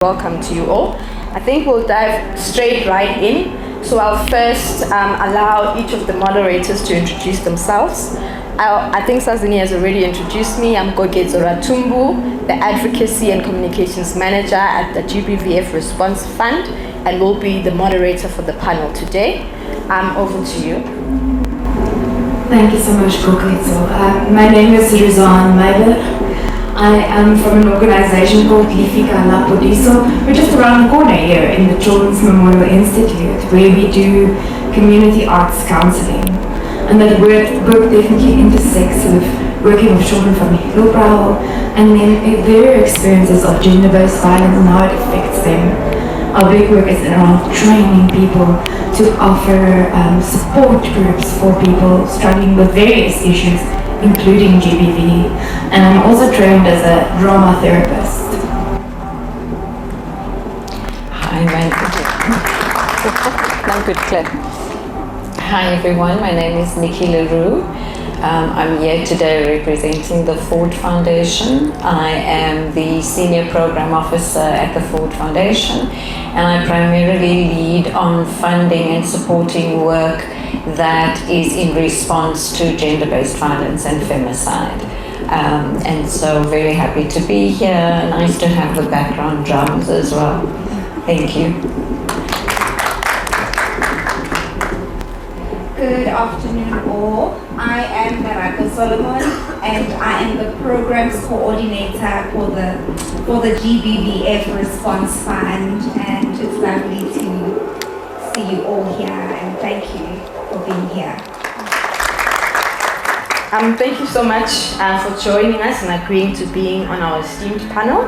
welcome to you all. I think we'll dive straight right in. So I'll first allow each of the moderators to introduce themselves. I think Sazini has already introduced me. I'm Gogetso Ratumbu, the Advocacy and Communications Manager at the GBVF Response Fund, and will be the moderator for the panel today. Over to you. Thank you so much, Gogetso. My name is Rozanne Myburgh. I am from an organization called Lefika La Phodiso. We're just around the corner here in the Children's Memorial Institute, where we do community arts counseling. And that work definitely intersects with working with children from Hillbrow and then their experiences of gender-based violence and how it affects them. Our big work is around training people to offer support groups for people struggling with various issues, including GBV, and I'm also trained as a drama therapist. Hi everyone, my name is Nicky Le Roux. I'm here today representing the Ford Foundation. I am the Senior Program Officer at the Ford Foundation, and I primarily lead on funding and supporting work that is in response to gender-based violence and femicide. And so very happy to be here. Nice to have the background drums as well. Thank you. Good afternoon all. I am Lerato Solomon and I am the Programs Coordinator for the GBVF Response Fund, and it's lovely to see you all here and thank you for being here. Thank you so much for joining us and agreeing to being on our esteemed panel.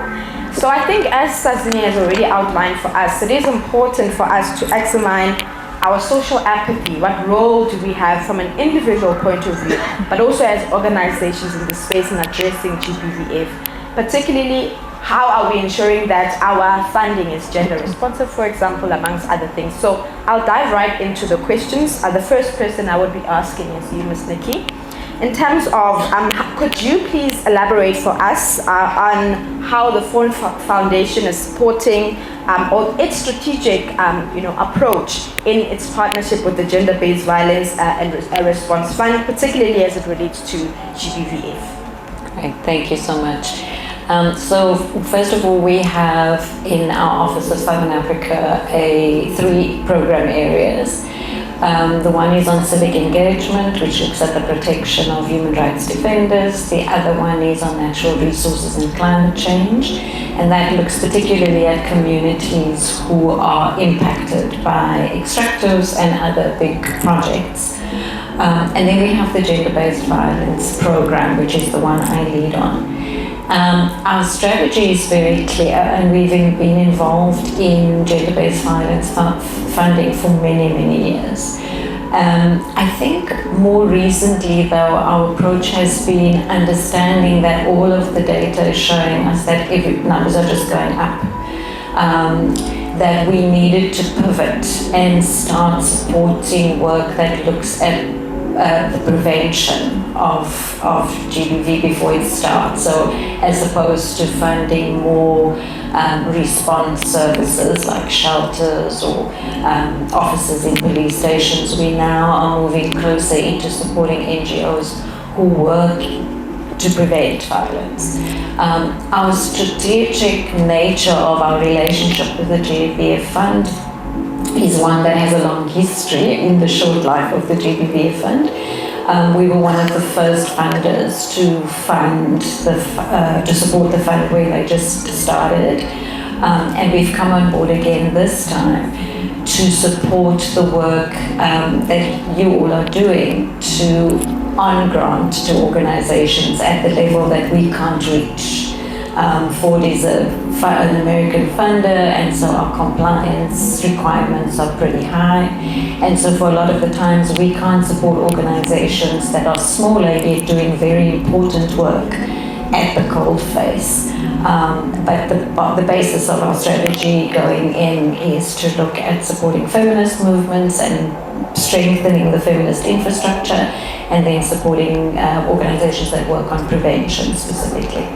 So I think, as Sazini has already outlined for us, it is important for us to examine our social apathy. What role do we have from an individual point of view, but also as organizations in the space in addressing GBVF? Particularly, how are we ensuring that our funding is gender responsive, for example, amongst other things? So I'll dive right into the questions. The first person I would be asking is you, Ms. Nikki. In terms of, could you please elaborate for us on how the Ford Foundation is supporting or its strategic approach in its partnership with the Gender-Based Violence and Response Fund, particularly as it relates to GBVF? Great, thank you so much. So first of all, we have in our Office of Southern Africa 3 program areas. The one is on civic engagement, which looks at the protection of human rights defenders. The other one is on natural resources and climate change, and that looks particularly at communities who are impacted by extractives and other big projects. And then we have the gender-based violence program, which is the one I lead on. Our strategy is very clear, and we've been involved in gender-based violence funding for many, many years. I think more recently, though, our approach has been understanding that all of the data is showing us that numbers are just going up. That we needed to pivot and start supporting work that looks at the prevention of GBV before it starts. So as opposed to funding more response services like shelters or offices in police stations, we now are moving closer into supporting NGOs who work to prevent violence. Our strategic nature of our relationship with the GBVF Fund is one that has a long history in the short life of the GBVF Fund. We were one of the first funders to support the fund when they just started, and we've come on board again this time to support the work that you all are doing on grant to organizations at the level that we can't reach. Ford is an American funder, and so our compliance requirements are pretty high. And so for a lot of the times we can't support organizations that are smaller yet doing very important work at the coalface. But the basis of our strategy going in is to look at supporting feminist movements and strengthening the feminist infrastructure, and then supporting organizations that work on prevention specifically.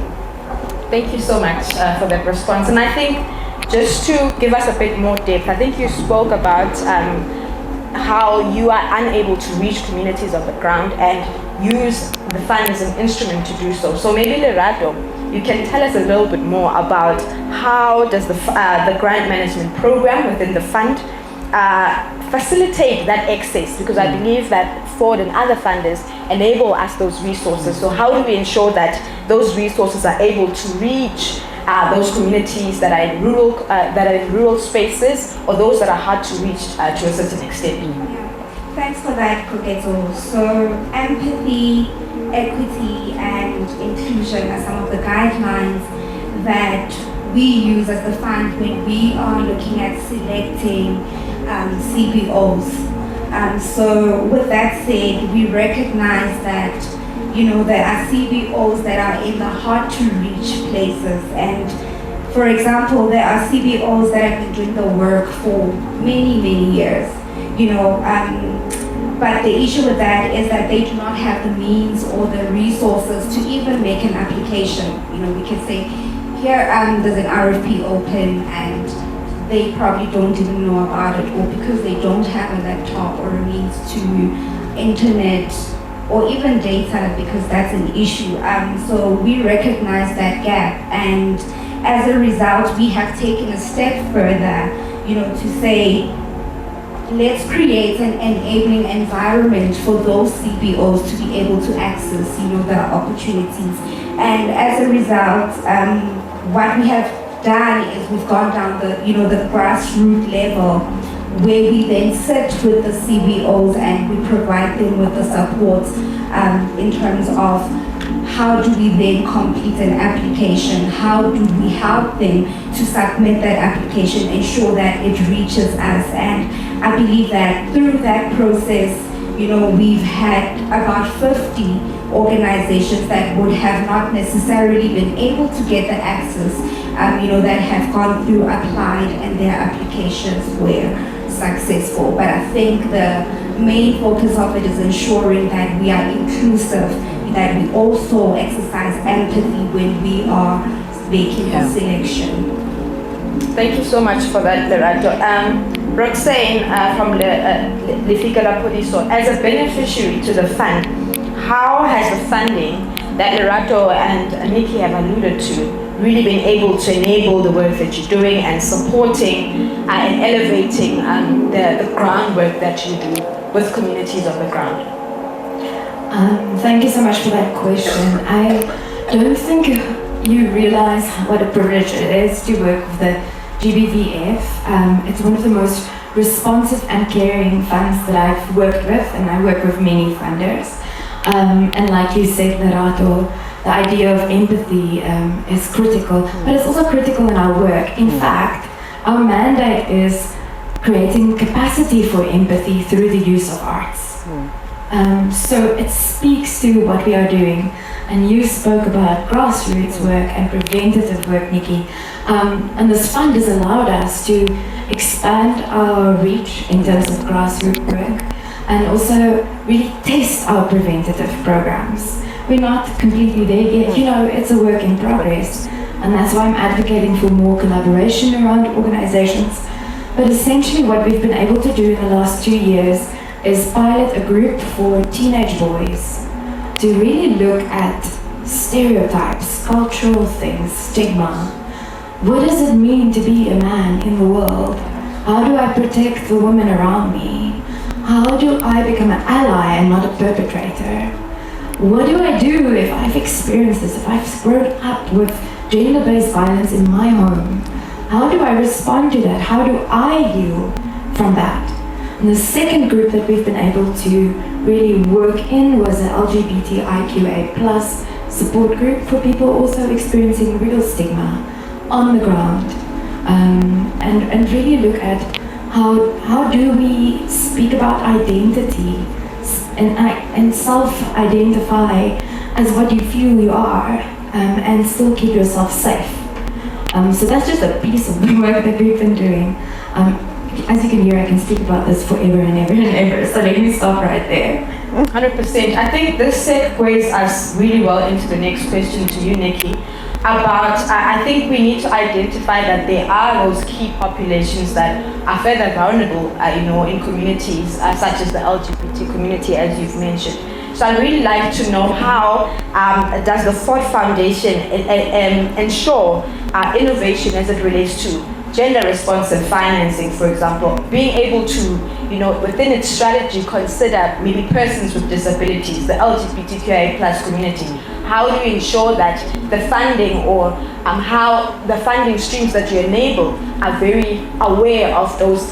Thank you so much for that response. And I think just to give us a bit more depth, I think you spoke about how you are unable to reach communities on the ground and use the fund as an instrument to do so. So maybe Lerato, you can tell us a little bit more about how does the grant management program within the fund facilitate that access, because I believe that Ford and other funders enable us those resources. So how do we ensure that those resources are able to reach those communities that are in rural spaces, or those that are hard to reach to a certain extent? Yeah. Thanks for that, Koketo. So empathy, equity, and inclusion are some of the guidelines that we use as the fund when we are looking at selecting CBOs. So with that said, we recognize that there are CBOs that are in the hard to reach places, and for example, there are CBOs that have been doing the work for many years, but the issue with that is that they do not have the means or the resources to even make an application. We can say, here there's an RFP open, and they probably don't even know about it, or because they don't have a laptop or a means to internet or even data, because that's an issue. So we recognize that gap, and as a result, we have taken a step further, to say, let's create an enabling environment for those CBOs to be able to access, the opportunities. And as a result, what we have done is we've gone down the grassroots level, where we then sit with the CBOs and we provide them with the support in terms of how do we then complete an application, how do we help them to submit that application, ensure that it reaches us. And I believe that through that process, we've had about 50 organizations that would have not necessarily been able to get the access, that have gone through, applied, and their applications were successful. But I think the main focus of it is ensuring that we are inclusive, that we also exercise empathy when we are making a selection. Thank you so much for that, Lerato. Rozanne from Lefika La Phodiso, as a beneficiary to the fund, how has the funding that Lerato and Nicky have alluded to really been able to enable the work that you're doing and supporting and elevating the groundwork that you do with communities on the ground? Thank you so much for that question. I don't think you realize what a privilege it is to work with the GBVF. It's one of the most responsive and caring funds that I've worked with, and I work with many funders. And like you said, Lerato, the idea of empathy is critical, but it's also critical in our work. In fact, our mandate is creating capacity for empathy through the use of arts. So it speaks to what we are doing. And you spoke about grassroots work and preventative work, Nicky. And this fund has allowed us to expand our reach in terms of grassroots work and also really test our preventative programs. We're not completely there yet, it's a work in progress. And that's why I'm advocating for more collaboration around organizations. But essentially what we've been able to do in the last 2 years is pilot a group for teenage boys to really look at stereotypes, cultural things, stigma. What does it mean to be a man in the world? How do I protect the women around me? How do I become an ally and not a perpetrator? What do I do if I've experienced this, if I've grown up with gender-based violence in my home? How do I respond to that? How do I heal from that? And the second group that we've been able to really work in was an LGBTIQA+ support group for people also experiencing real stigma on the ground, and really look at how do we speak about identity and self-identify as what you feel you are, and still keep yourself safe. So that's just a piece of the work that we've been doing. As you can hear, I can speak about this forever and ever and ever, so let me stop right there. 100%. I think this segues us really well into the next question to you, Nicky. about, I think we need to identify that there are those key populations that are further vulnerable, in communities such as the LGBT community, as you've mentioned. So I'd really like to know how does the Ford Foundation ensure innovation as it relates to gender responsive financing, for example, being able to, within its strategy, consider maybe persons with disabilities, the LGBTQIA plus community. How do you ensure that the funding or how the funding streams that you enable are very aware of those,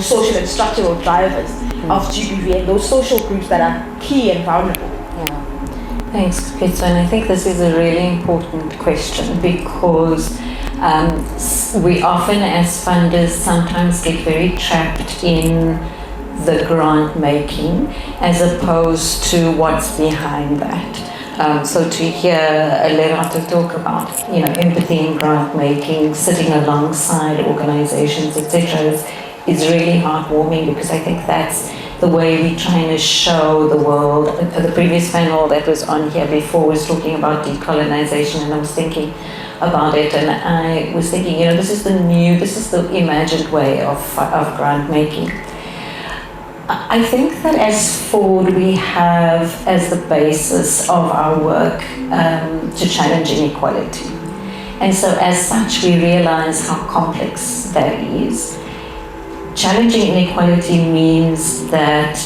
social and structural drivers of GBV and those social groups that are key and vulnerable? Yeah. Thanks, Peter. And I think this is a really important question because we often, as funders, sometimes get very trapped in the grant making as opposed to what's behind that. So to hear Lerato talk about, empathy in grant making, sitting alongside organizations, etc., is really heartwarming because I think that's the way we trying to show the world. The previous panel that was on here before was talking about decolonization, and I was thinking about it, and I was thinking, this is the imagined way of grant making. I think that as Ford, we have as the basis of our work to challenge inequality. And so as such, we realize how complex that is. Challenging inequality means that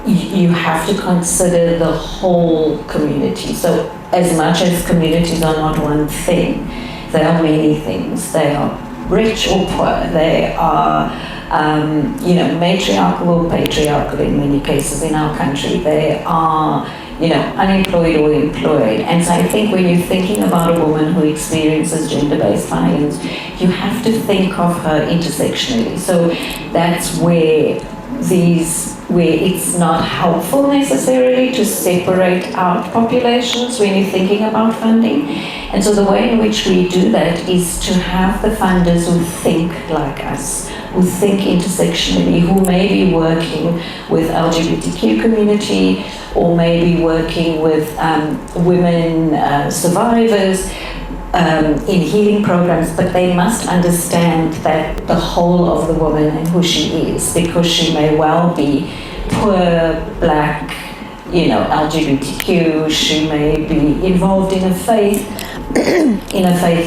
you have to consider the whole community. So as much as communities are not one thing, there are many things. They are rich or poor. They are matriarchal or patriarchal in many cases in our country. They are, unemployed or employed. And so I think when you're thinking about a woman who experiences gender-based violence, you have to think of her intersectionally. So that's where it's not helpful necessarily to separate out populations when you're thinking about funding. And so the way in which we do that is to have the funders who think like us, who think intersectionally, who may be working with LGBTQ community or maybe working with women survivors in healing programs, but they must understand that the whole of the woman and who she is, because she may well be poor, black, LGBTQ, she may be involved in a faith,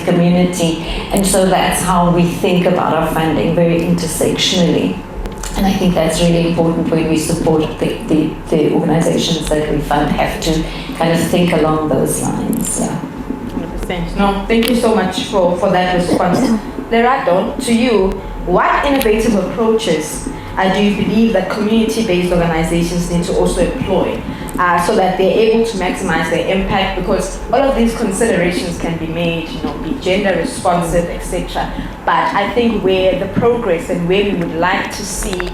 community, and so that's how we think about our funding, very intersectionally. And I think that's really important when we support the organizations that we fund, have to kind of think along those lines. Yeah. 100%. No, thank you so much for that response. Lerato, to you, what innovative approaches do you believe that community-based organizations need to also employ so that they're able to maximize their impact? Because all of these considerations can be made, be gender responsive, etc. But I think where the progress and where we would like to see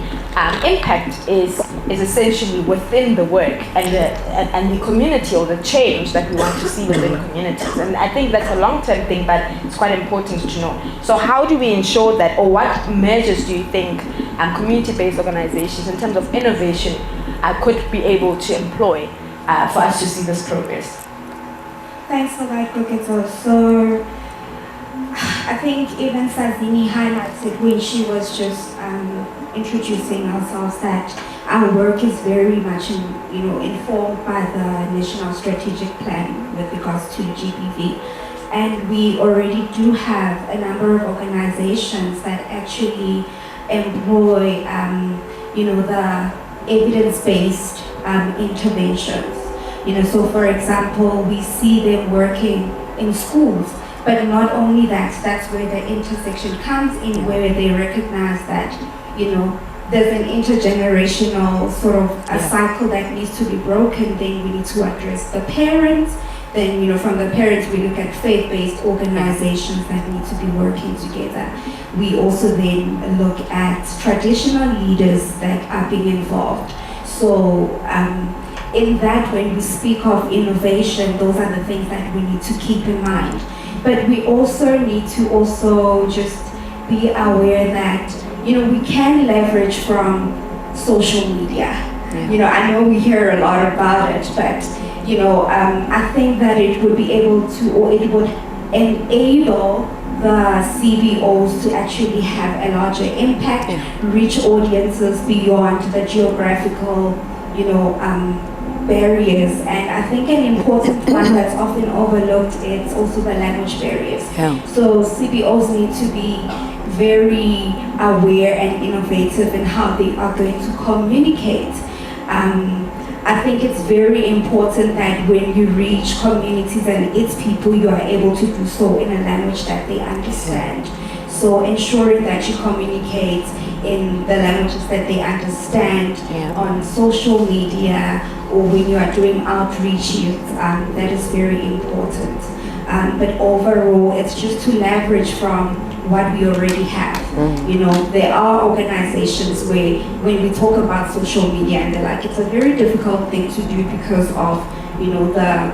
impact is essentially within the work and the community, or the change that we want to see within communities. And I think that's a long-term thing, but it's quite important to know. So how do we ensure that, or what measures do you think community-based organizations in terms of innovation could be able to employ for us to see this progress? Thanks for that, Koketso. So I think even Sazini highlighted when she was just introducing ourselves that our work is very much informed by the National Strategic Plan with regards to GBV. And we already do have a number of organizations that actually employ the evidence-based interventions. So for example, we see them working in schools, but not only that, that's where the intersection comes in, where they recognize that, there's an intergenerational sort of a cycle that needs to be broken. Then we need to address the parents. Then, from the parents, we look at faith-based organizations that need to be working together. We also then look at traditional leaders that are being involved. So in that, when we speak of innovation, those are the things that we need to keep in mind. But we also need to also just be aware that, we can leverage from social media. I know we hear a lot about it, but, I think that it would be able to, or it would enable the CBOs to actually have a larger impact, reach audiences beyond the geographical, barriers. And I think an important one that's often overlooked is also the language barriers. Yeah. So CBOs need to be very aware and innovative in how they are going to communicate. I think it's very important that when you reach communities and its people, you are able to do so in a language that they understand. So ensuring that you communicate in the languages that they understand on social media or when you are doing outreach, that is very important. But overall, it's just to leverage from what we already have. There are organizations where when we talk about social media and they're like, it's a very difficult thing to do because of, the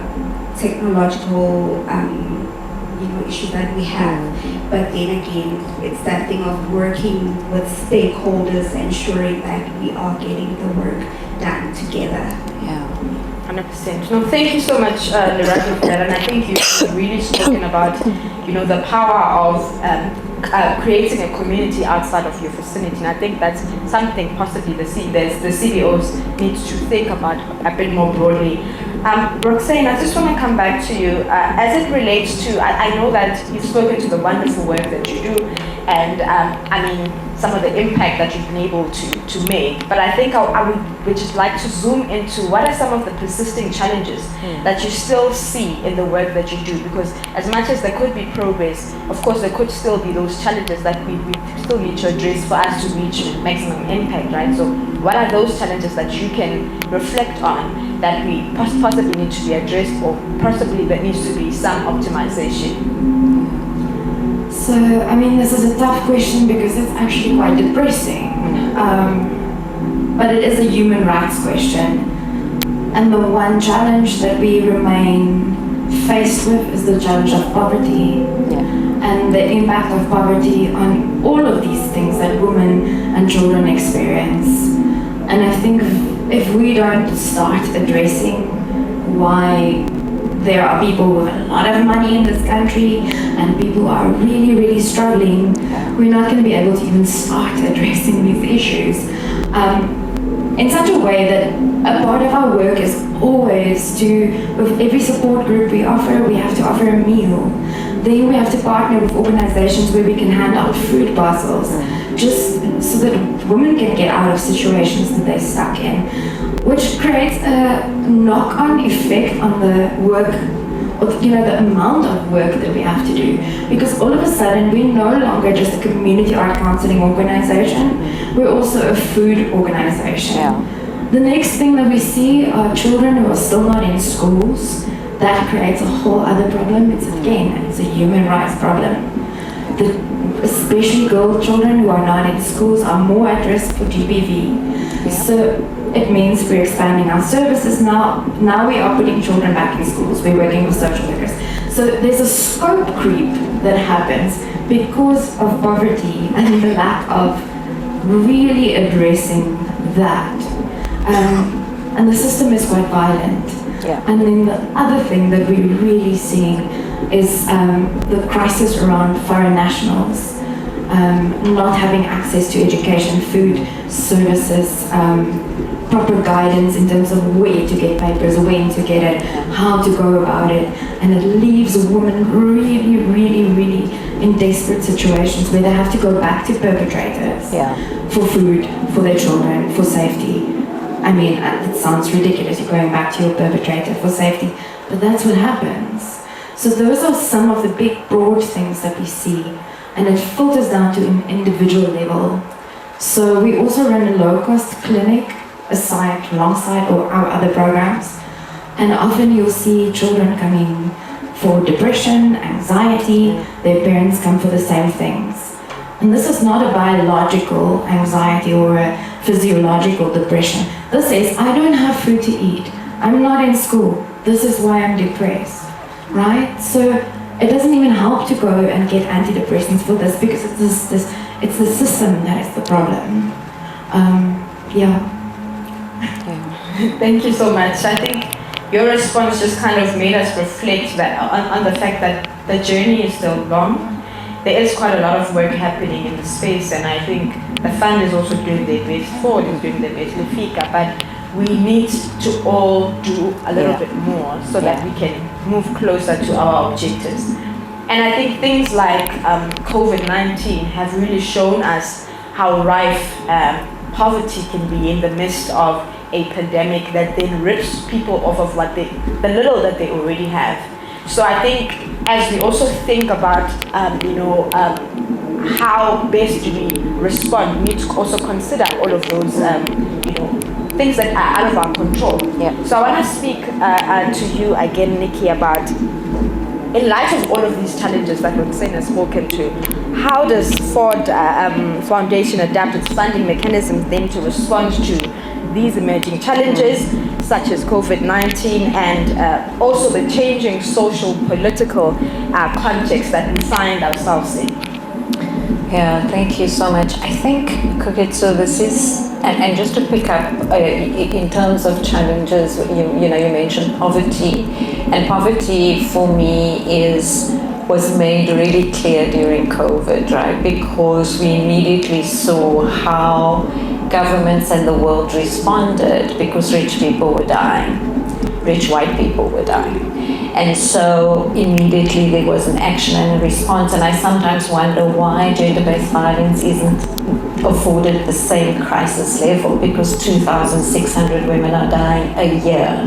technological, issues that we have. But then again, it's that thing of working with stakeholders, ensuring that we are getting the work done together. 100%. No, thank you so much, Lerato, for that. And I think you've really spoken about, the power of creating a community outside of your vicinity. And I think that's something possibly the CBOs need to think about a bit more broadly. Roxanne, I just want to come back to you. As it relates to, I know that you've spoken to the wonderful work that you do, and some of the impact that you've been able to make. But I think I would just like to zoom into what are some of the persisting challenges that you still see in the work that you do, because as much as there could be progress, of course there could still be those challenges that we still need to address for us to reach maximum impact, right? So what are those challenges that you can reflect on that we possibly need to be addressed, or possibly there needs to be some optimization? So, this is a tough question because it's actually quite depressing. But it is a human rights question. And the one challenge that we remain faced with is the challenge of poverty. And the impact of poverty on all of these things that women and children experience. And I think if we don't start addressing why there are people with a lot of money in this country and people who are really, really struggling, we're not going to be able to even start addressing these issues. In such a way that a part of our work is always with every support group we offer, we have to offer a meal. Then we have to partner with organizations where we can hand out food parcels, just so that women can get out of situations that they're stuck in, which creates a knock-on effect on the work, or the amount of work that we have to do. Because all of a sudden, we're no longer just a community art counseling organization, we're also a food organization. The next thing that we see are children who are still not in schools. That creates a whole other problem. It's a human rights problem. Especially girl children who are not in schools are more at risk for GBV. So it means we're expanding our services now. Now we are putting children back in schools. We're working with social workers. So there's a scope creep that happens because of poverty and the lack of really addressing that. And the system is quite violent. And then the other thing that we're really seeing is the crisis around foreign nationals, not having access to education, food, services, proper guidance in terms of where to get papers, when to get it, how to go about it. And it leaves a woman really, really, really in desperate situations where they have to go back to perpetrators for food, for their children, for safety. It sounds ridiculous, you're going back to your perpetrator for safety, but that's what happens. So those are some of the big, broad things that we see, and it filters down to an individual level. So we also run a low-cost clinic alongside our other programs, and often you'll see children coming for depression, anxiety, their parents come for the same things. And this is not a biological anxiety or a physiological depression. This is, I don't have food to eat. I'm not in school. This is why I'm depressed, right? So it doesn't even help to go and get antidepressants for this because it's the system that is the problem. Thank you so much. I think your response just kind of made us reflect that on the fact that the journey is still long. There is quite a lot of work happening in the space, and I think the fund is also doing their best, Ford is doing their best, Lefika, but we need to all do a little bit more so that we can move closer to our objectives. And I think things like COVID-19 have really shown us how rife poverty can be in the midst of a pandemic that then rips people off of the little that they already have. So I think as we also think about, how best do we respond, we need to also consider all of those, things that are out of our control. Yeah. So I want to speak to you again, Nicky, about, in light of all of these challenges that Rozanne has spoken to, how does Ford Foundation adapt its funding mechanisms then to respond to these emerging challenges, such as COVID-19, and also the changing social, political context that we find ourselves in? Yeah, thank you so much. I think, Koketso, this is, and just to pick up in terms of challenges, you mentioned poverty, and poverty for me was made really clear during COVID, right? Because we immediately saw how governments and the world responded, because rich people were dying, rich white people were dying. And so immediately there was an action and a response, and I sometimes wonder why gender-based violence isn't afforded the same crisis level, because 2,600 women are dying a year,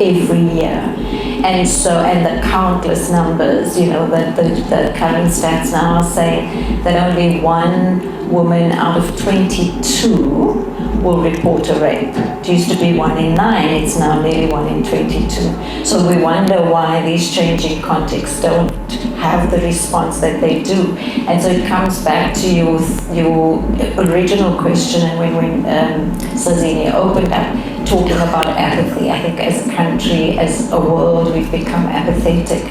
every year. And the countless numbers, the current stats now are saying that only one woman out of 22 will report a rape. It used to be 1 in 9, it's now nearly 1 in 22. So we wonder why these changing contexts don't have the response that they do. And so it comes back to your original question, and when Sazini opened up talking about apathy, I think as a country, as a world, we've become apathetic.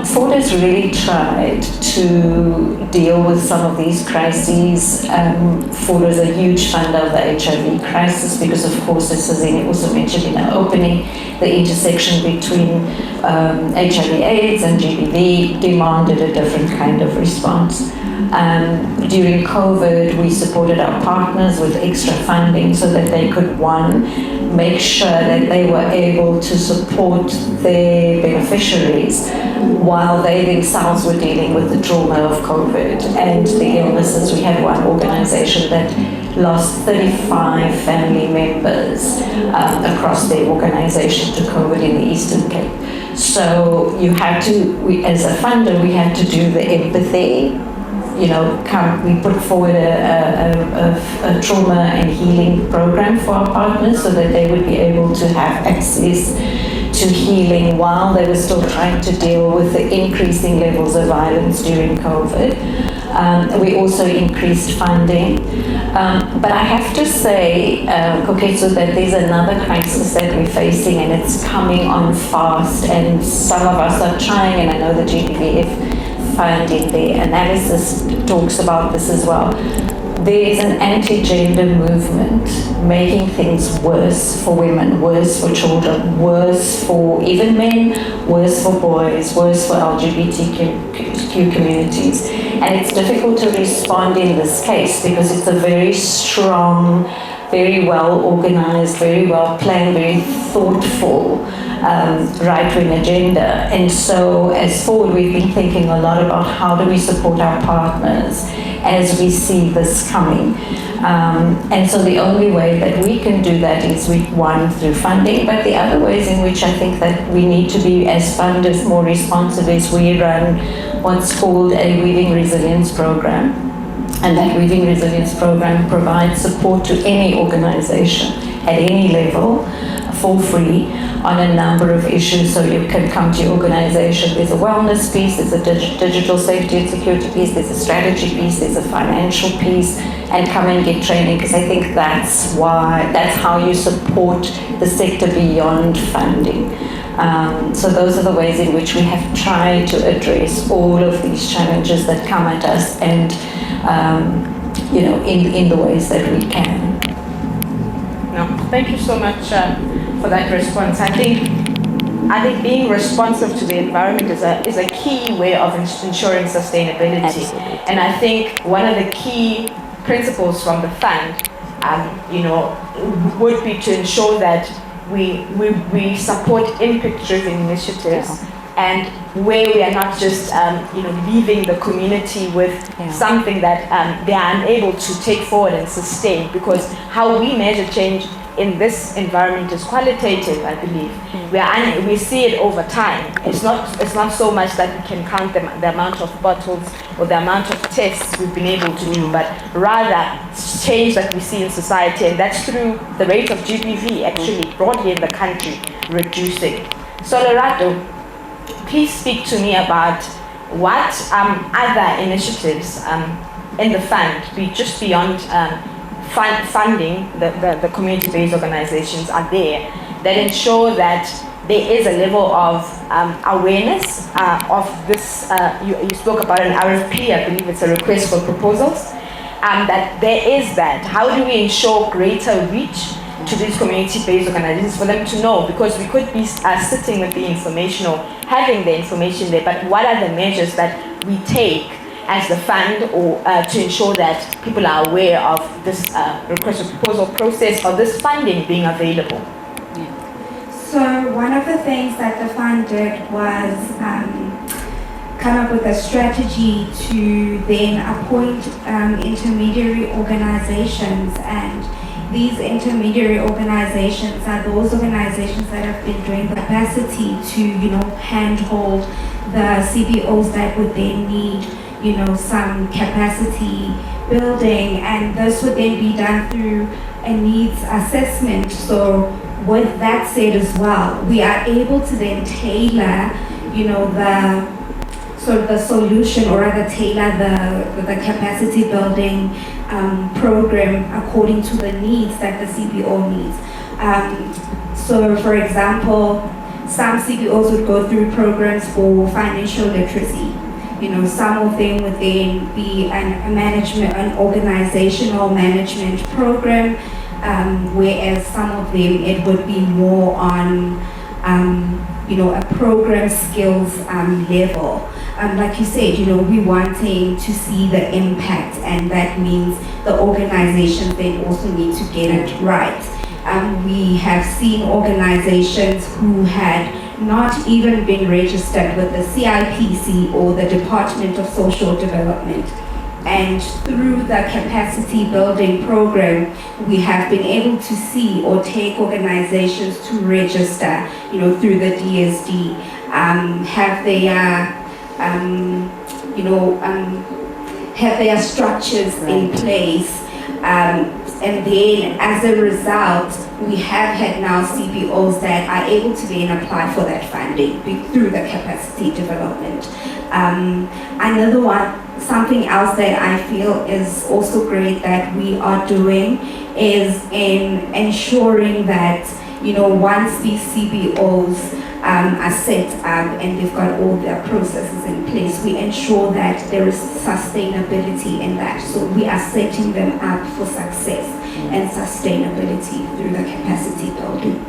Ford has really tried to deal with some of these crises. Ford is a huge funder of the HIV crisis because, of course, as Sazini also mentioned in her opening, the intersection between HIV/AIDS and GBV demanded a different kind of response. During COVID, we supported our partners with extra funding so that they could, one, make sure that they were able to support their beneficiaries while they themselves were dealing with the trauma of COVID and the illnesses. We had one organization that lost 35 family members across their organization to COVID in the Eastern Cape. So as a funder, we had to do the empathy. We put forward a trauma and healing program for our partners so that they would be able to have access to healing while they were still trying to deal with the increasing levels of violence during COVID. We also increased funding. But I have to say, Koketso, that there's another crisis that we're facing, and it's coming on fast, and some of us are trying, and I know the GBVF Fund in their analysis talks about this as well. There is an anti-gender movement making things worse for women, worse for children, worse for even men, worse for boys, worse for LGBTQ communities. And it's difficult to respond in this case because it's a very strong, very well organized, very well planned, very thoughtful right-wing agenda. And so as Ford, we've been thinking a lot about how do we support our partners as we see this coming. And so the only way that we can do that is one, through funding, but the other ways in which I think that we need to be as funders more responsive is we run what's called a Weaving Resilience Program. And that Weaving Resilience Program provides support to any organization at any level for free on a number of issues. So you can come to your organization, there's a wellness piece, there's a digital safety and security piece, there's a strategy piece, there's a financial piece, and come and get training, because I think that's how you support the sector beyond funding. So those are the ways in which we have tried to address all of these challenges that come at us, and in the ways that we can. No, thank you so much, for that response. I think being responsive to the environment is a key way of ensuring sustainability. Absolutely. And I think one of the key principles from the fund, would be to ensure that we support input-driven initiatives, and where we are not just leaving the community with something that they are unable to take forward and sustain, because how we measure change in this environment is qualitative, I believe. We see it over time. It's not so much that we can count the amount of bottles or the amount of tests we've been able to do, but rather change that we see in society, and that's through the rate of GBV actually broadly in the country reducing. So Lerato, please speak to me about what other initiatives in the fund, just beyond funding the community-based organizations, are there that ensure that there is a level of awareness of this. You spoke about an RFP, I believe it's a request for proposals, that there is that. How do we ensure greater reach to these community-based organizations for them to know? Because we could be sitting with the information or having the information there, but what are the measures that we take as the fund or to ensure that people are aware of this request for proposal process or this funding being available? So one of the things that the fund did was come up with a strategy to then appoint intermediary organizations, and these intermediary organizations are those organizations that have been doing the capacity to handhold the CBOs that would then need some capacity building, and this would then be done through a needs assessment. So with that said as well, we are able to then tailor, the solution, or rather tailor the capacity building program according to the needs that the CBO needs. So for example, some CBOs would go through programs for financial literacy. Some of them would then be an organizational management program, whereas some of them it would be more on a program skills level. Like you said, we're wanting to see the impact, and that means the organizations then also need to get it right. We have seen organizations who had not even been registered with the CIPC or the Department of Social Development. And through the capacity building program, we have been able to see or take organizations to register, through the DSD, have their structures in place. And then as a result, we have had now CBOs that are able to then apply for that funding through the capacity development. Another one, something else that I feel is also great that we are doing is in ensuring that, once these CBOs are set up and they've got all their processes in place, we ensure that there is sustainability in that. So we are setting them up for success and sustainability through the capacity building.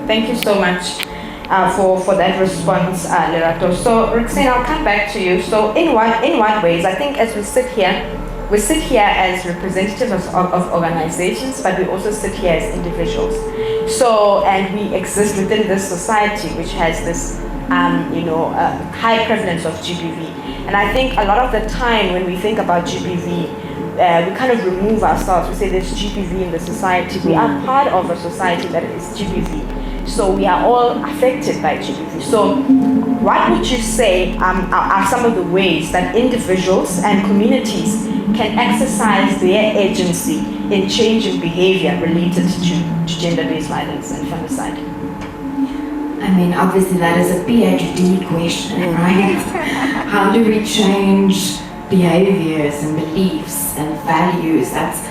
Thank you so much for that response, Lerato. So Roxanne, I'll come back to you. So in what ways, I think as we sit here as representatives of organizations, but we also sit here as individuals. So, and we exist within this society which has this, high prevalence of GBV. And I think a lot of the time when we think about GBV, we kind of remove ourselves. We say there's GBV in the society. We are part of a society that is GBV. So we are all affected by GBV. So what would you say are some of the ways that individuals and communities can exercise their agency in changing behavior related to gender-based violence and femicide? I mean, obviously that is a PhD question, right? How do we change behaviors and beliefs and values? That's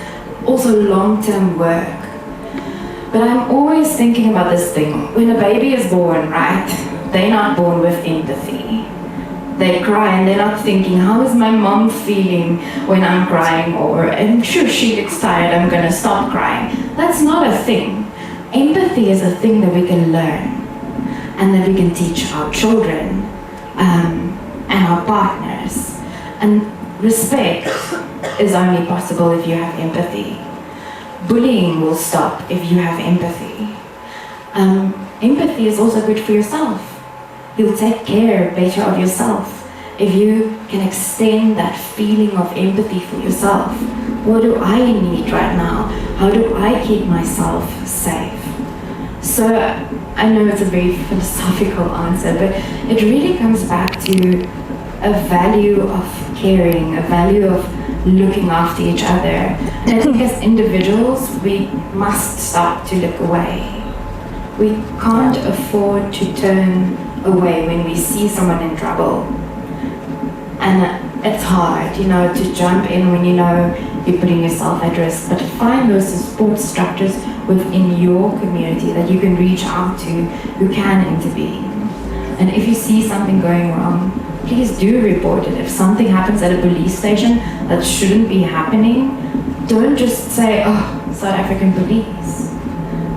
also long-term work. But I'm always thinking about this thing. When a baby is born, right, they're not born with empathy. They cry and they're not thinking, how is my mom feeling when I'm crying? Or, I'm sure she gets tired, I'm gonna stop crying. That's not a thing. empathy is a thing that we can learn and that we can teach our children and our partners. And respect is only possible if you have empathy. Bullying will stop if you have empathy. Empathy is also good for yourself. You'll take care better of yourself if you can extend that feeling of empathy for yourself. What do I need right now? How do I keep myself safe? So I know it's a very philosophical answer, but it really comes back to a value of caring, a value of looking after each other. And I think as individuals, we must stop to look away. We can't afford to turn away when we see someone in trouble. And it's hard, to jump in when you know you're putting yourself at risk, but to find those support structures within your community that you can reach out to who can intervene. And if you see something going wrong, please do report it. If something happens at a police station that shouldn't be happening, don't just say, oh, South African police.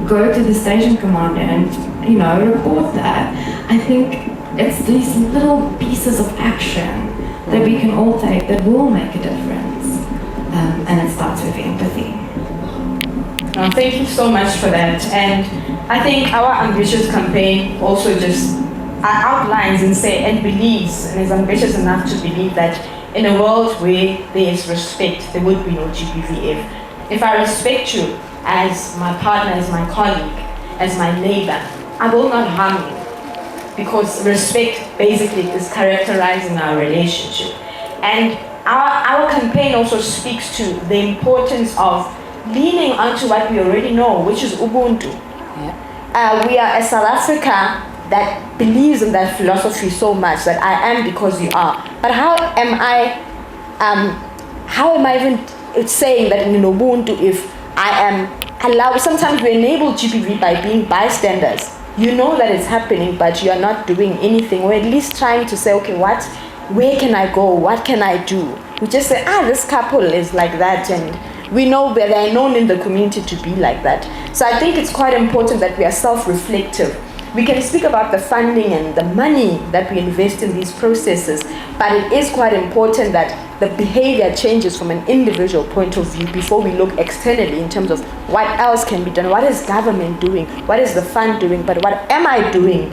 Go to the station commander and, report that. I think it's these little pieces of action that we can all take that will make a difference. And it starts with empathy. Thank you so much for that. And I think our ambitious campaign also just outlines and believes and is ambitious enough to believe that in a world where there is respect, there would be no GBVF. If I respect you as my partner, as my colleague, as my neighbor, I will not harm you, because respect basically is characterizing our relationship. And our campaign also speaks to the importance of leaning onto what we already know, which is Ubuntu. Yeah. We are a South Africa that believes in that philosophy so much, that I am because you are. But how am I even saying that in Ubuntu if I am allowed? Sometimes we enable GBV by being bystanders. You know that it's happening, but you are not doing anything. We're at least trying to say, okay, where can I go? What can I do? We just say, this couple is like that, and we know that they're known in the community to be like that. So I think it's quite important that we are self-reflective. We can speak about the funding and the money that we invest in these processes, but it is quite important that the behavior changes from an individual point of view before we look externally in terms of what else can be done, what is government doing, what is the fund doing, but what am I doing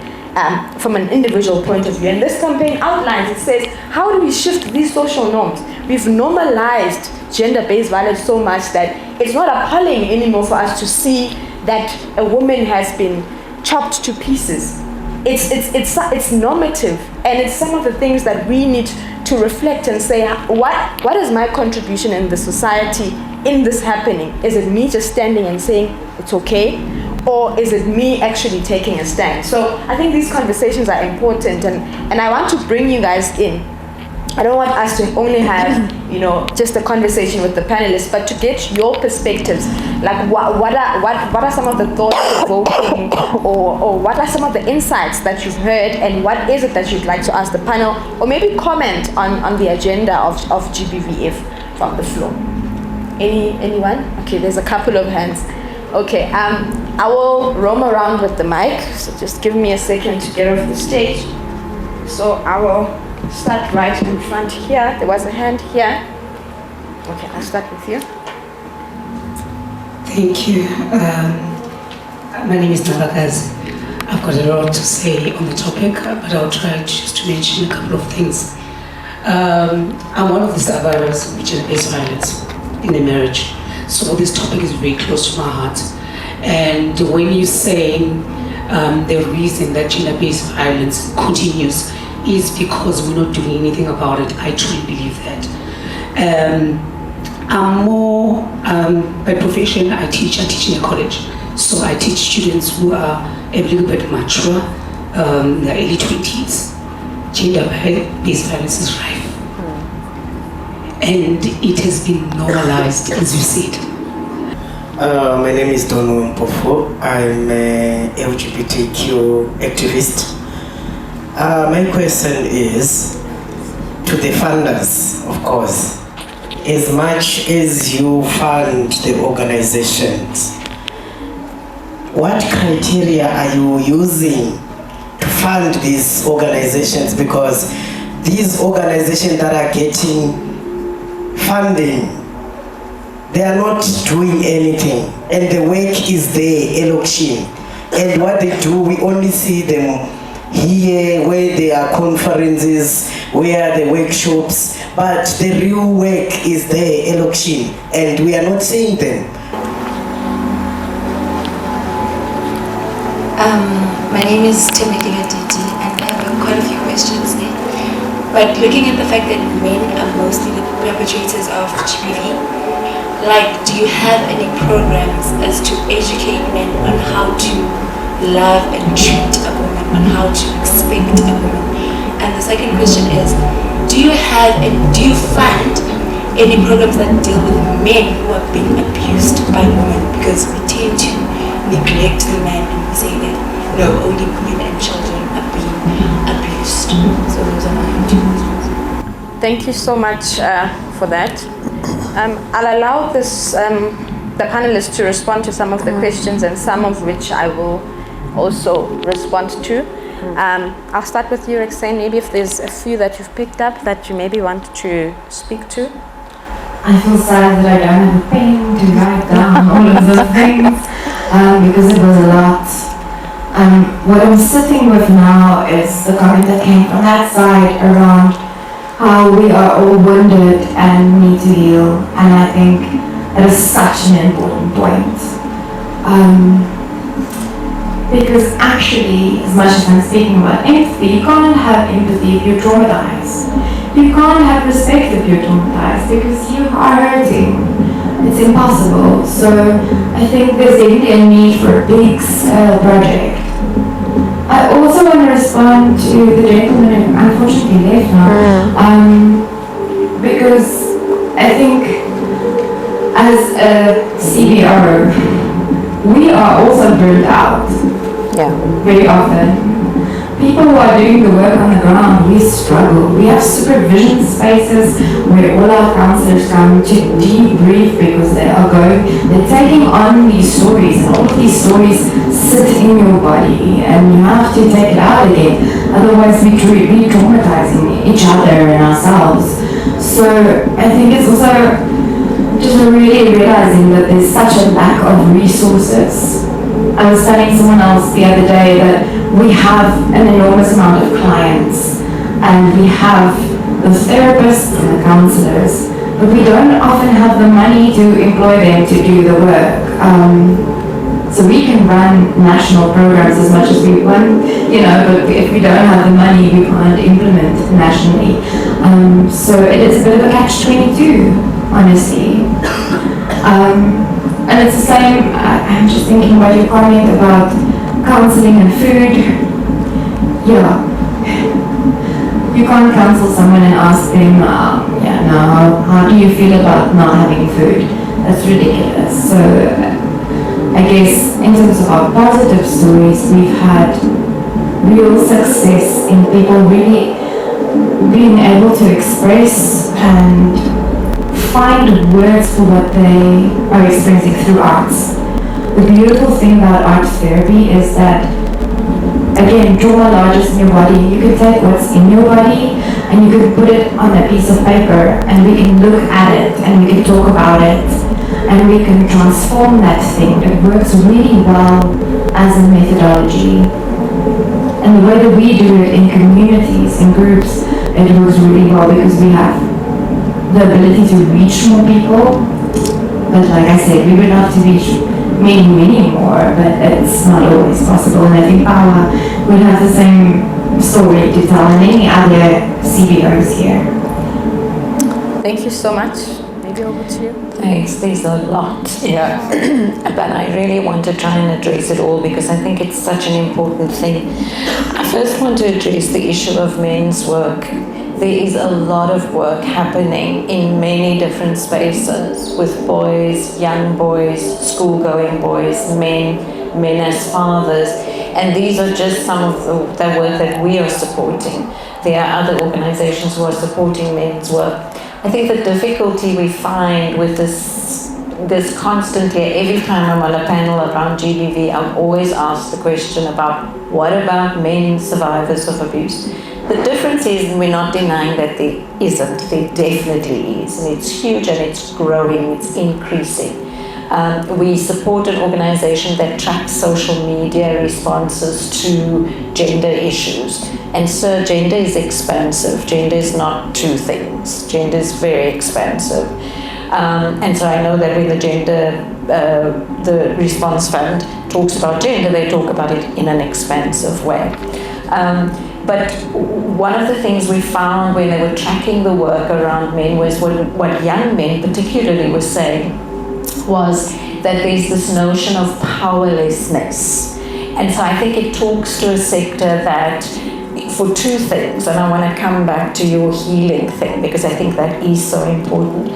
from an individual point of view. And this campaign outlines, it says, how do we shift these social norms? We've normalized gender-based violence so much that it's not appalling anymore for us to see that a woman has been chopped to pieces. It's normative, and it's some of the things that we need to reflect and say, what is my contribution in the society in this happening? Is it me just standing and saying it's okay, or is it me actually taking a stand? So I think these conversations are important, and I want to bring you guys in. I don't want us to only have, just a conversation with the panelists, but to get your perspectives. Like, what are some of the thoughts provoking, or what are some of the insights that you've heard, and what is it that you'd like to ask the panel, or maybe comment on the agenda of GBVF from the floor? Anyone? Okay, there's a couple of hands. Okay, I will roam around with the mic, so just give me a second to get off the stage. So I will start right in front here. There was a hand here. Okay, I'll start with you. Thank you. My name is Nalagazi. I've got a lot to say on the topic, but I'll try just to mention a couple of things. I'm one of the survivors of gender-based violence in a marriage, so this topic is very close to my heart. And when you say the reason that gender-based violence continues is because we're not doing anything about it, I truly believe that. I'm more, by profession, I teach in a college. So I teach students who are a little bit mature, in their early 20s. Gender-based violence is rife. And it has been normalized, as you said. My name is Donu Mpofo. I'm a LGBTQ activist. My question is to the funders, of course. As much as you fund the organizations, what criteria are you using to fund these organizations? Because these organizations that are getting funding, they are not doing anything, and the work is there, election. And what they do, we only see them here where there are conferences, where are the workshops, but the real work is there, election, and we are not seeing them. My name is Timothy Gatiti, and I have quite a few questions there. But looking at the fact that men are mostly the perpetrators of GBV, like, do you have any programs as to educate men on how to love and treat a woman, on how to expect a woman? And the second question is, do you fund any programs that deal with men who are being abused by women? Because we tend to neglect the man and we say that no, only women and children are being abused. So those are my two questions. Thank you so much for that. I'll allow the panelists to respond to some of the questions, and some of which I will also respond to. I'll start with you, Roxanne. Maybe if there's a few that you've picked up that you maybe want to speak to. I feel sad that I don't have a pen to write down all of those things because it was a lot. What I'm sitting with now is the comment that came from that side around how we are all wounded and need to heal, and I think that is such an important point. Because actually, as much as I'm speaking about empathy, you can't have empathy if you're traumatized. You can't have respect if you're traumatized because you are hurting. It's impossible. So I think there's definitely a need for a big scale project. I also want to respond to the gentleman who unfortunately left now. Because I think as a CBO, we are also burnt out. Very often. People who are doing the work on the ground, we struggle. We have supervision spaces where all our counselors come to debrief because they're taking on these stories, and all of these stories sit in your body and you have to take it out again. Otherwise we're re-traumatizing each other and ourselves. So I think it's also just really realizing that there's such a lack of resources. I was telling someone else the other day that we have an enormous amount of clients and we have the therapists and the counselors, but we don't often have the money to employ them to do the work. So we can run national programs as much as we want, but if we don't have the money, we can't implement nationally. So it is a bit of a catch-22, honestly. And it's the same, I'm just thinking about your comment about counseling and food. Yeah. You can't counsel someone and ask them, how do you feel about not having food? That's ridiculous. So I guess in terms of our positive stories, we've had real success in people really being able to express and find words for what they are experiencing through arts. The beautiful thing about art therapy is that, again, trauma lodges in your body. You can take what's in your body and you can put it on a piece of paper and we can look at it and we can talk about it and we can transform that thing. It works really well as a methodology. And the way that we do it in communities, in groups, it works really well because we have the ability to reach more people. But like I said, we would love to reach many more, but it's not always possible. And I think Paula would have the same story to tell and any other CBOs here. Thank you so much. Maybe over to you. Thanks, there's a lot. But I really want to try and address it all because I think it's such an important thing. I first want to address the issue of men's work. There is a lot of work happening in many different spaces with boys, young boys, school-going boys, men as fathers, and these are just some of the work that we are supporting. There are other organizations who are supporting men's work. I think the difficulty we find with there's constantly, every time I'm on a panel around GBV, I'm always asked the question about what about men survivors of abuse? The difference is, and we're not denying that there isn't, there definitely is, and it's huge and it's growing, it's increasing. We support an organization that tracks social media responses to gender issues. And so gender is expansive. Gender is not two things. Gender is very expansive. And so I know that when the Response Fund talks about gender, they talk about it in an expansive way. But one of the things we found when they were tracking the work around men was what young men particularly were saying was that there's this notion of powerlessness. And so I think it talks to a sector that, for two things, and I want to come back to your healing thing because I think that is so important,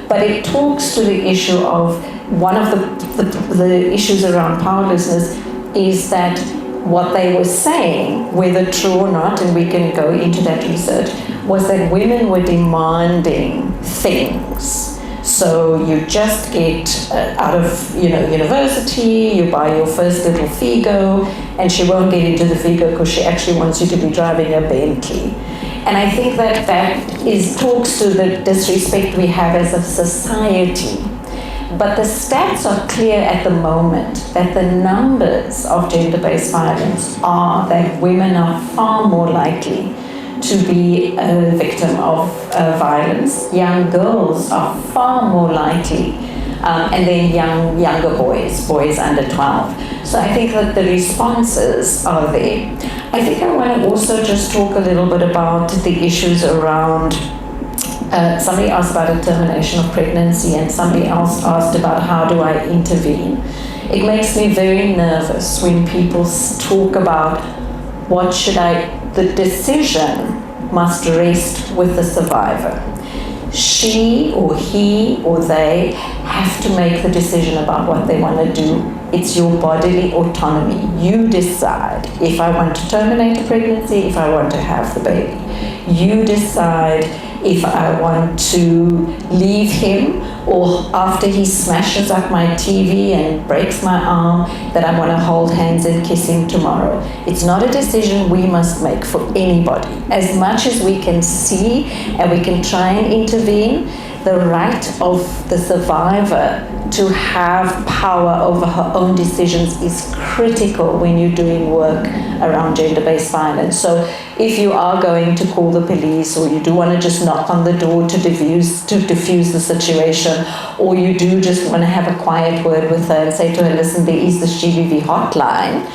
but it talks to the issue of one of the issues around powerlessness is that what they were saying, whether true or not, and we can go into that research, was that women were demanding things. So you just get out of university, you buy your first little Figo, and she won't get into the Figo because she actually wants you to be driving a Bentley. And I think that talks to the disrespect we have as a society. But the stats are clear at the moment that the numbers of gender-based violence are that women are far more likely to be a victim of violence. Young girls are far more likely, and then younger boys under 12. So I think that the responses are there. I think I want to also just talk a little bit about the issues around somebody asked about a termination of pregnancy and somebody else asked about how do I intervene. It makes me very nervous when people talk about the decision must rest with the survivor. She or he or they have to make the decision about what they want to do. It's your bodily autonomy. You decide if I want to terminate a pregnancy, if I want to have the baby. You decide if I want to leave him, or after he smashes up my TV and breaks my arm, that I want to hold hands and kiss him tomorrow. It's not a decision we must make for anybody. As much as we can see and we can try and intervene, the right of the survivor to have power over her own decisions is critical when you're doing work around gender-based violence. So if you are going to call the police, or you do want to just knock on the door to diffuse the situation, or you do just want to have a quiet word with her and say to her, listen, there is this GBV hotline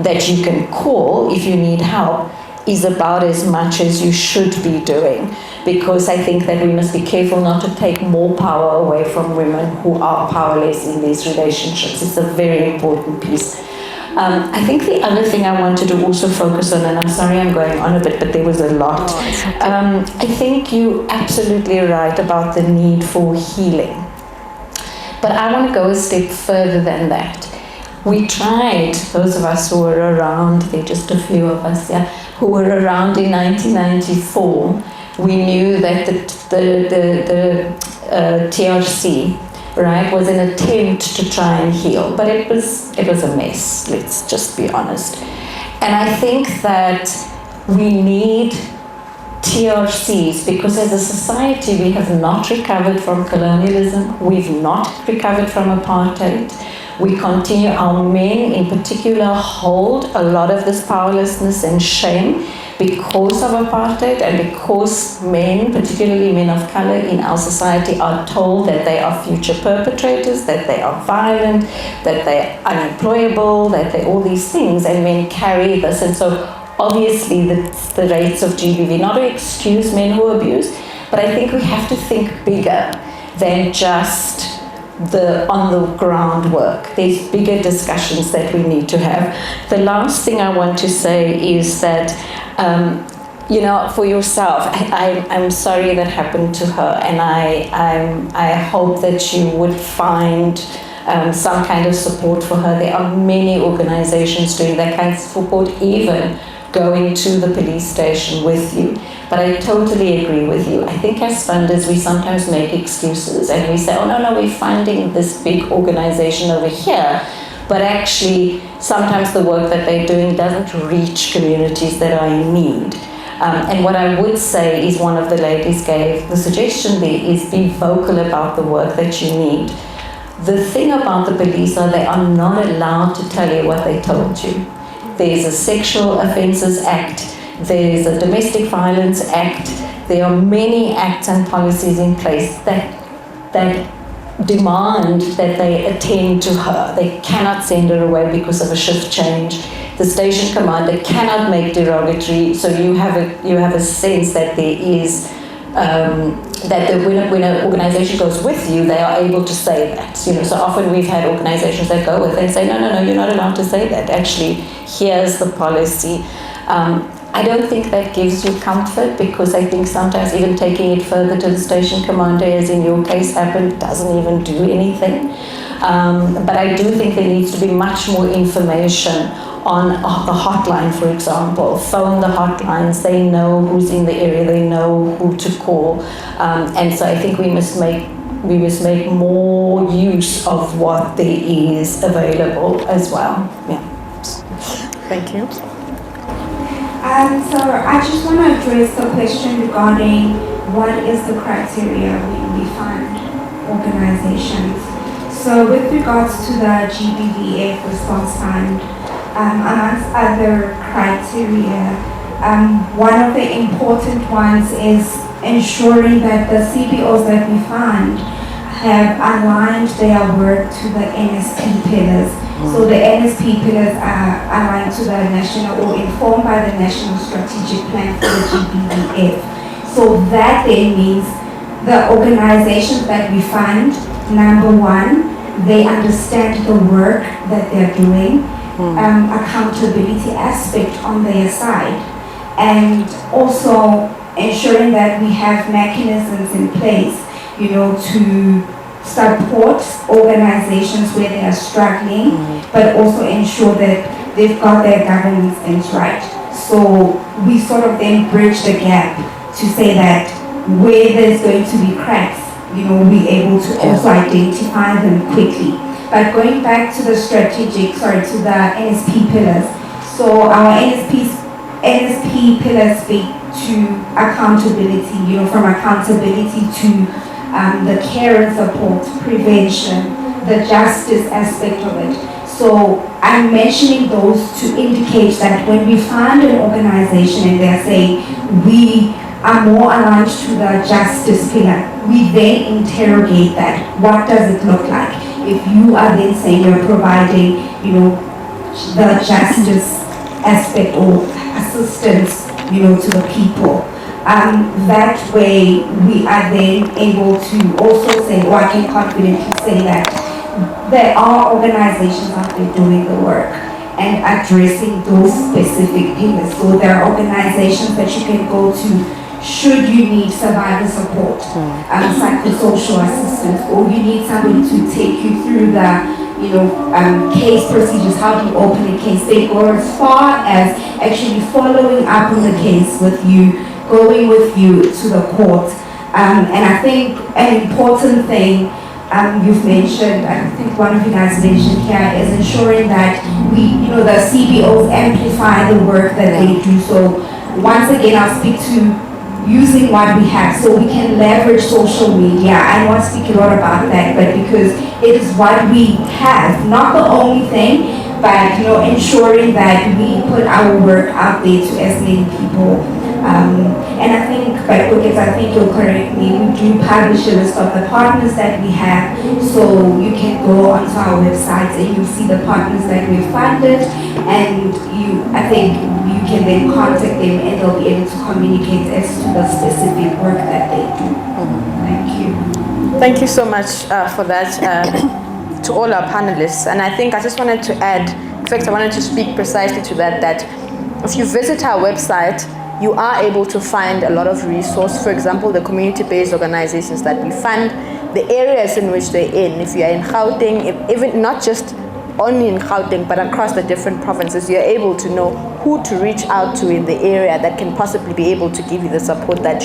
that you can call if you need help, is about as much as you should be doing, because I think that we must be careful not to take more power away from women who are powerless in these relationships. It's a very important piece. I think the other thing I wanted to also focus on, and I'm sorry I'm going on a bit, but there was a lot. I think you're absolutely right about the need for healing. But I want to go a step further than that. We tried, those of us who were around, there are just a few of us, who were around in 1994, we knew that the TRC, right, was an attempt to try and heal, but it was a mess, let's just be honest. And I think that we need TRCs because as a society we have not recovered from colonialism, we've not recovered from apartheid. We continue, our men in particular hold a lot of this powerlessness and shame because of apartheid, and because men, particularly men of color in our society, are told that they are future perpetrators, that they are violent, that they're unemployable, that they're all these things, and men carry this. And so obviously the rates of GBV, not to excuse men who abuse, but I think we have to think bigger than just the on-the-ground work. There's bigger discussions that we need to have. The last thing I want to say is that, for yourself, I'm sorry that happened to her, and I hope that you would find some kind of support for her. There are many organizations doing that kind of support, even going to the police station with you. But I totally agree with you. I think as funders, we sometimes make excuses and we say, oh no, we're funding this big organization over here. But actually, sometimes the work that they're doing doesn't reach communities that are in need. And what I would say is, one of the ladies gave the suggestion there is be vocal about the work that you need. The thing about the police are they are not allowed to tell you what they told you. There's a Sexual Offences Act, there's a Domestic Violence Act, there are many acts and policies in place that demand that they attend to her. They cannot send her away because of a shift change. The station commander cannot make derogatory, so you have a sense that there is when an organization goes with you, they are able to say that. So often we've had organizations that go with and say, no, you're not allowed to say that. Actually, here's the policy. I don't think that gives you comfort, because I think sometimes even taking it further to the station commander, as in your case happened, doesn't even do anything. But I do think there needs to be much more information on the hotline, for example. Phone the hotlines, they know who's in the area, they know who to call. And so I think we must make more use of what there is available as well. Yeah. Thank you. So I just want to address the question regarding what is the criteria when we fund organizations. So with regards to the GBVF Response Fund, amongst other criteria, one of the important ones is ensuring that the CBOs that we fund have aligned their work to the NSP pillars. So the NSP pillars are aligned to the national, or informed by the National Strategic Plan for the GBVF. So that then means the organizations that we fund, number one, they understand the work that they're doing, accountability aspect on their side, and also ensuring that we have mechanisms in place, to support organizations where they are struggling, but also ensure that they've got their governance things right. So we sort of then bridge the gap to say that where there's going to be cracks, we're able to also identify them quickly. But going back to the to the NSP pillars. So our NSP pillars speak to accountability, from accountability to the care and support, prevention, the justice aspect of it. So I'm mentioning those to indicate that when we find an organization and they're saying we are more aligned to the justice pillar, we then interrogate that. What does it look like? If you are then saying you're providing, the justice aspect or assistance, to the people. That way we are then able to also say, or I can confidently say that there are organizations out there doing the work and addressing those specific pillars. So there are organizations that you can go to should you need survivor support, psychosocial assistance, or you need somebody to take you through the case procedures, how do you open a case. They go as far as actually following up on the case with you, going with you to the court. And I think an important thing you've mentioned, I think one of you guys mentioned here, is ensuring that the CBOs amplify the work that they do. So once again, I'll speak to using what we have, so we can leverage social media. I won't speak a lot about that, but because it is what we have, not the only thing, but ensuring that we put our work out there to as many people. And I think, but because I think you'll correct me, we do publish a list of the partners that we have, so you can go onto our website and you'll see the partners that we've funded, and I think you can then contact them and they'll be able to communicate as to the specific work that they do. Thank you. Thank you so much for that to all our panelists. And I think I just wanted to add, in fact I wanted to speak precisely to that if you visit our website, you are able to find a lot of resources. For example, the community-based organizations that we fund, the areas in which they're in. If you are in Gauteng, even not just only in Gauteng, but across the different provinces, you're able to know who to reach out to in the area that can possibly be able to give you the support that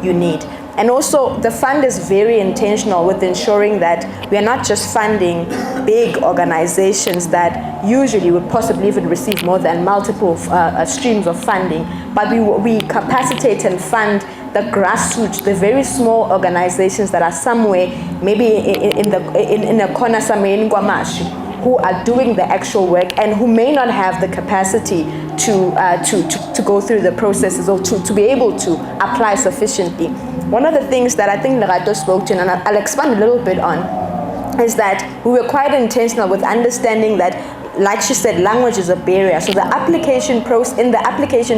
you need. And also, the fund is very intentional with ensuring that we are not just funding big organizations that usually would possibly even receive more than multiple streams of funding, but we capacitate and fund the grassroots, the very small organizations that are somewhere, maybe in a corner somewhere in Guamashi, who are doing the actual work and who may not have the capacity to go through the processes or to be able to apply sufficiently. One of the things that I think Lerato spoke to, and I'll expand a little bit on, is that we were quite intentional with understanding that, like she said, language is a barrier. So in the application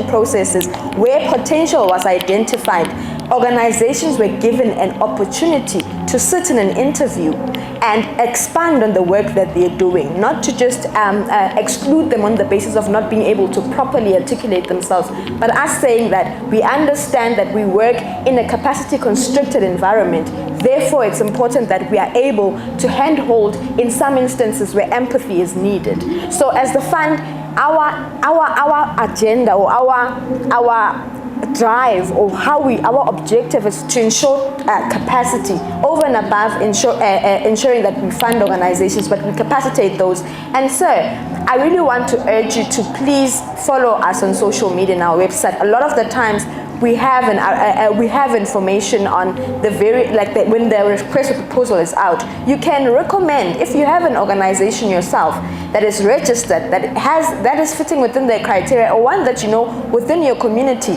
processes where potential was identified, organizations were given an opportunity to sit in an interview and expand on the work that they're doing, not to just exclude them on the basis of not being able to properly articulate themselves, but us saying that we understand that we work in a capacity constricted environment. Therefore, it's important that we are able to handhold in some instances where empathy is needed. So as the fund, our agenda or our drive or our objective is to ensure capacity over and above ensuring that we fund organizations, but we capacitate those. And so I really want to urge you to please follow us on social media and our website. A lot of the times we have information on the when the request for proposal is out. You can recommend, if you have an organization yourself that is registered, that is fitting within the criteria, or one that you know within your community.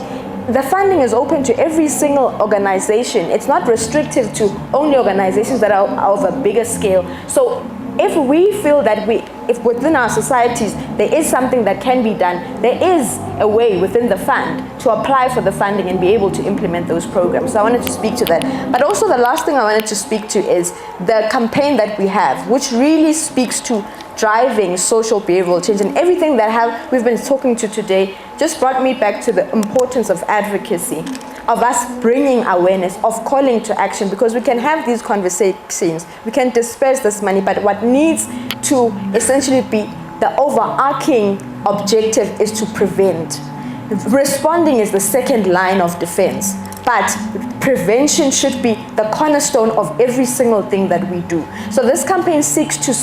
The funding is open to every single organization. It's not restrictive to only organizations that are of a bigger scale. So if we feel that if within our societies there is something that can be done, there is a way within the fund to apply for the funding and be able to implement those programs. So I wanted to speak to that. But also the last thing I wanted to speak to is the campaign that we have, which really speaks to driving social behavioral change, and everything that we've been talking to today just brought me back to the importance of advocacy, of us bringing awareness, of calling to action, because we can have these conversations, we can disperse this money, but what needs to essentially be the overarching objective is to prevent. Responding is the second line of defense, but prevention should be the cornerstone of every single thing that we do. So this campaign seeks to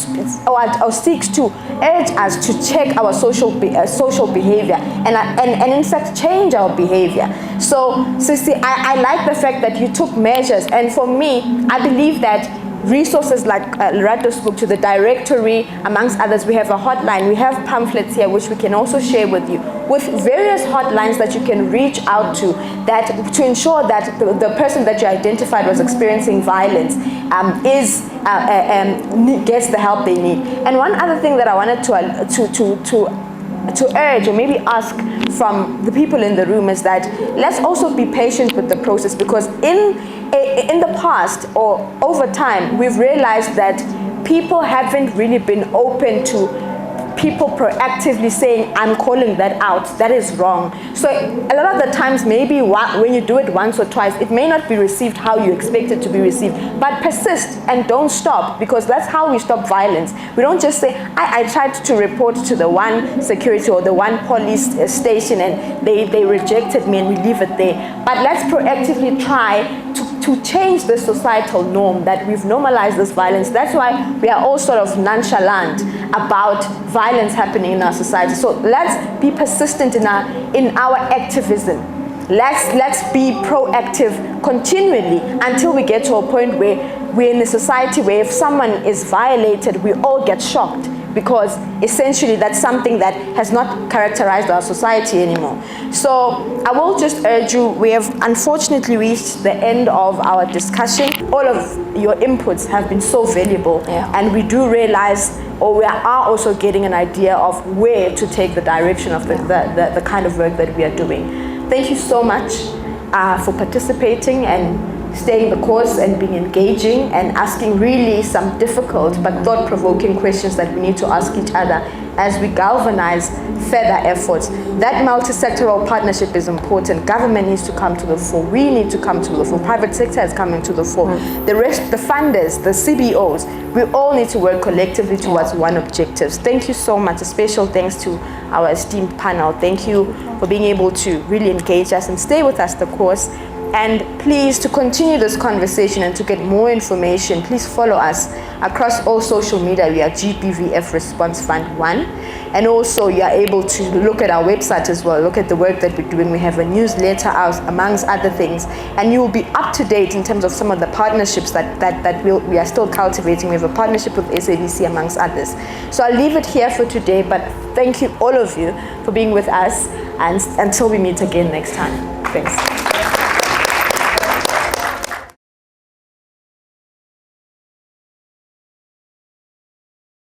urge us to check our social behavior and in fact change our behavior. So Sissy, I like the fact that you took measures, and for me, I believe that resources like Lerato spoke to, the directory, amongst others. We have a hotline, we have pamphlets here which we can also share with you, with various hotlines that you can reach out to to ensure that the person that you identified was experiencing violence gets the help they need. And one other thing that I wanted to urge or maybe ask from the people in the room is that let's also be patient with the process, because in the past or over time, we've realized that people haven't really been open to people proactively saying, I'm calling that out, that is wrong. So a lot of the times, maybe when you do it once or twice, it may not be received how you expect it to be received, but persist and don't stop, because that's how we stop violence. We don't just say, I tried to report to the one security or the one police station and they rejected me, and we leave it there. But let's proactively try to change the societal norm that we've normalized this violence. That's why we are all sort of nonchalant about violence happening in our society. So let's be persistent in our activism. Let's be proactive continually until we get to a point where we're in a society where if someone is violated, we all get shocked, because essentially that's something that has not characterized our society anymore. So I will just urge you, we have unfortunately reached the end of our discussion. All of your inputs have been so valuable, and we do realize, or we are also getting an idea of where to take the direction of the kind of work that we are doing. Thank you so much for participating and staying the course and being engaging and asking really some difficult but thought-provoking questions that we need to ask each other as we galvanize further efforts. That multi-sectoral partnership is important. Government needs to come to the fore. We need to come to the fore. Private sector is coming to the fore. The rest, the funders, the CBOs, we all need to work collectively towards one objective. Thank you so much. A special thanks to our esteemed panel. Thank you for being able to really engage us and stay with us the course. And please, to continue this conversation and to get more information, please follow us across all social media. We are GBVF Response Fund 1. And also you are able to look at our website as well, look at the work that we're doing. We have a newsletter out, amongst other things. And you will be up to date in terms of some of the partnerships that we are still cultivating. We have a partnership with SABC, amongst others. So I'll leave it here for today, but thank you all of you for being with us, and until we meet again next time. Thanks.